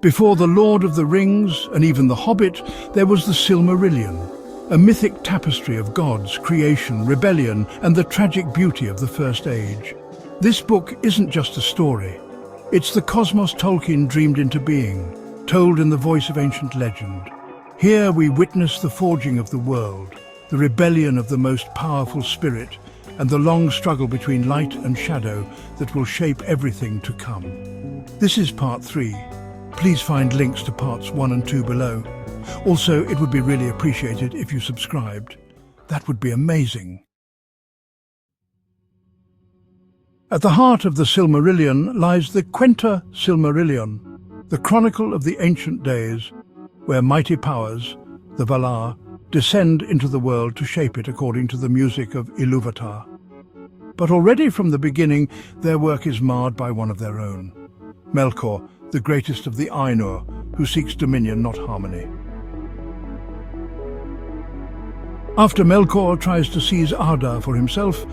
Before the Lord of the Rings and even the Hobbit, there was the Silmarillion, a mythic tapestry of gods, creation, rebellion, and the tragic beauty of the First Age. This book isn't just a story. It's the cosmos Tolkien dreamed into being, told in the voice of ancient legend. Here we witness the forging of the world, the rebellion of the most powerful spirit, and the long struggle between light and shadow that will shape everything to come. This is part 3. Please find links to parts 1 and 2 below. Also, it would be really appreciated if you subscribed. That would be amazing. At the heart of the Silmarillion lies the Quenta Silmarillion, the chronicle of the ancient days, where mighty powers, the Valar, descend into the world to shape it according to the music of Ilúvatar. But already from the beginning, their work is marred by one of their own. Melkor, the greatest of the Ainur, who seeks dominion, not harmony. After Melkor tries to seize Arda for himself,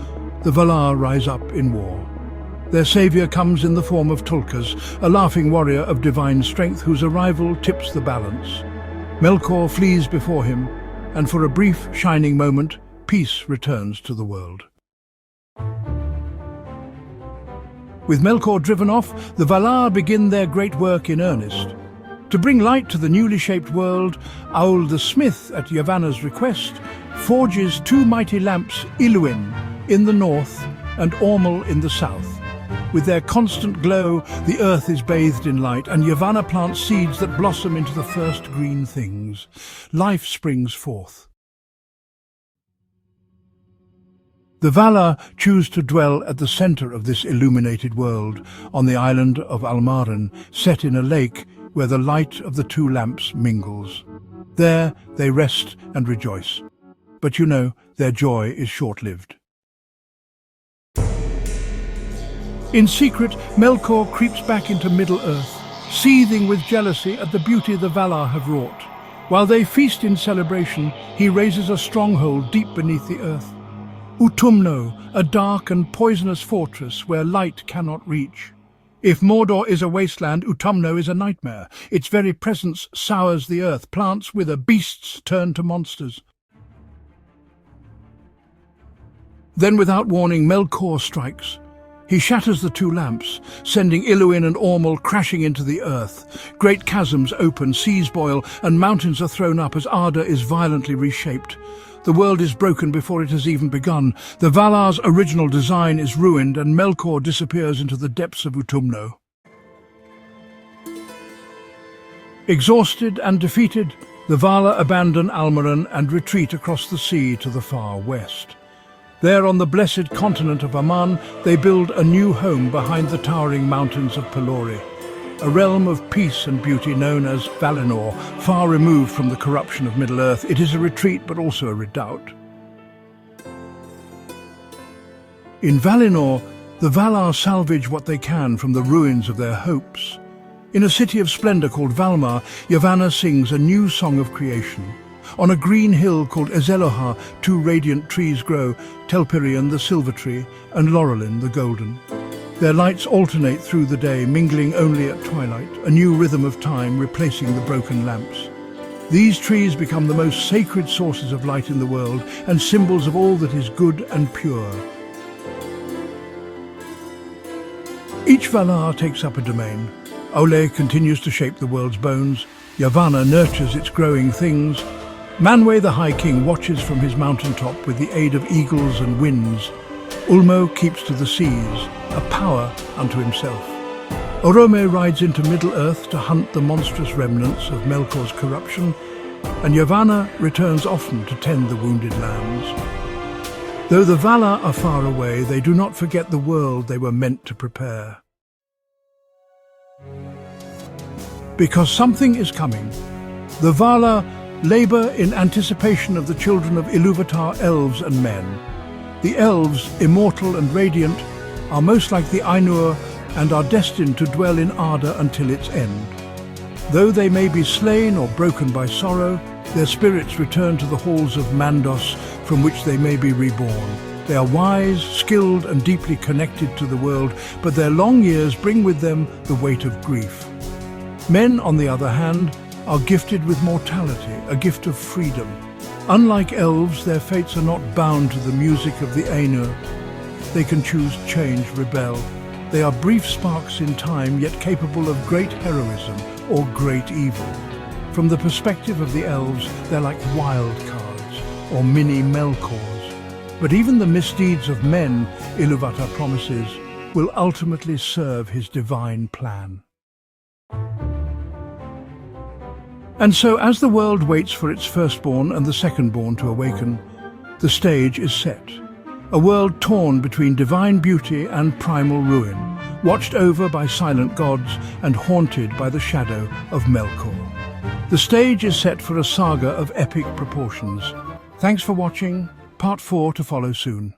the Valar rise up in war. Their savior comes in the form of Tulkas, a laughing warrior of divine strength whose arrival tips the balance. Melkor flees before him, and for a brief, shining moment, peace returns to the world. With Melkor driven off, the Valar begin their great work in earnest. To bring light to the newly shaped world, Aul the smith, at Yavanna's request, forges 2 mighty lamps, Ilúin in the north and Ormel in the south. With their constant glow, the earth is bathed in light, and Yavanna plants seeds that blossom into the first green things. Life springs forth. The Valar choose to dwell at the center of this illuminated world, on the island of Almaren, set in a lake where the light of the 2 lamps mingles. There they rest and rejoice. But you know, their joy is short-lived. In secret, Melkor creeps back into Middle-earth, seething with jealousy at the beauty the Valar have wrought. While they feast in celebration, he raises a stronghold deep beneath the earth. Utumno, a dark and poisonous fortress where light cannot reach. If Mordor is a wasteland, Utumno is a nightmare. Its very presence sours the earth, plants wither, beasts turn to monsters. Then without warning, Melkor strikes. He shatters the 2 lamps, sending Ilúin and Ormel crashing into the earth. Great chasms open, seas boil, and mountains are thrown up as Arda is violently reshaped. The world is broken before it has even begun. The Valar's original design is ruined, and Melkor disappears into the depths of Utumno. Exhausted and defeated, the Valar abandon Almaren and retreat across the sea to the far west. There on the blessed continent of Aman, they build a new home behind the towering mountains of Pelori, a realm of peace and beauty known as Valinor. Far removed from the corruption of Middle-earth, it is a retreat but also a redoubt. In Valinor, the Valar salvage what they can from the ruins of their hopes. In a city of splendor called Valmar, Yavanna sings a new song of creation. On a green hill called Ezelohar, 2 radiant trees grow, Telperion the silver tree and Laurelin the golden. Their lights alternate through the day, mingling only at twilight, a new rhythm of time replacing the broken lamps. These trees become the most sacred sources of light in the world and symbols of all that is good and pure. Each Valar takes up a domain. Aule continues to shape the world's bones. Yavanna nurtures its growing things. Manwë the High King watches from his mountaintop with the aid of eagles and winds. Ulmo keeps to the seas, a power unto himself. Orome rides into Middle-earth to hunt the monstrous remnants of Melkor's corruption, and Yavanna returns often to tend the wounded lambs. Though the Valar are far away, they do not forget the world they were meant to prepare. Because something is coming, the Valar labor in anticipation of the children of Ilúvatar, elves and men. The elves, immortal and radiant, are most like the Ainur and are destined to dwell in Arda until its end. Though they may be slain or broken by sorrow, their spirits return to the halls of Mandos, from which they may be reborn. They are wise, skilled and deeply connected to the world, but their long years bring with them the weight of grief. Men, on the other hand, are gifted with mortality, a gift of freedom. Unlike elves, their fates are not bound to the music of the Ainur. They can choose change, rebel. They are brief sparks in time, yet capable of great heroism or great evil. From the perspective of the elves, they're like wild cards or mini Melkors. But even the misdeeds of men, Iluvatar promises, will ultimately serve his divine plan. And so, as the world waits for its firstborn and the secondborn to awaken, the stage is set. A world torn between divine beauty and primal ruin, watched over by silent gods and haunted by the shadow of Melkor. The stage is set for a saga of epic proportions. Thanks for watching. Part 4 to follow soon.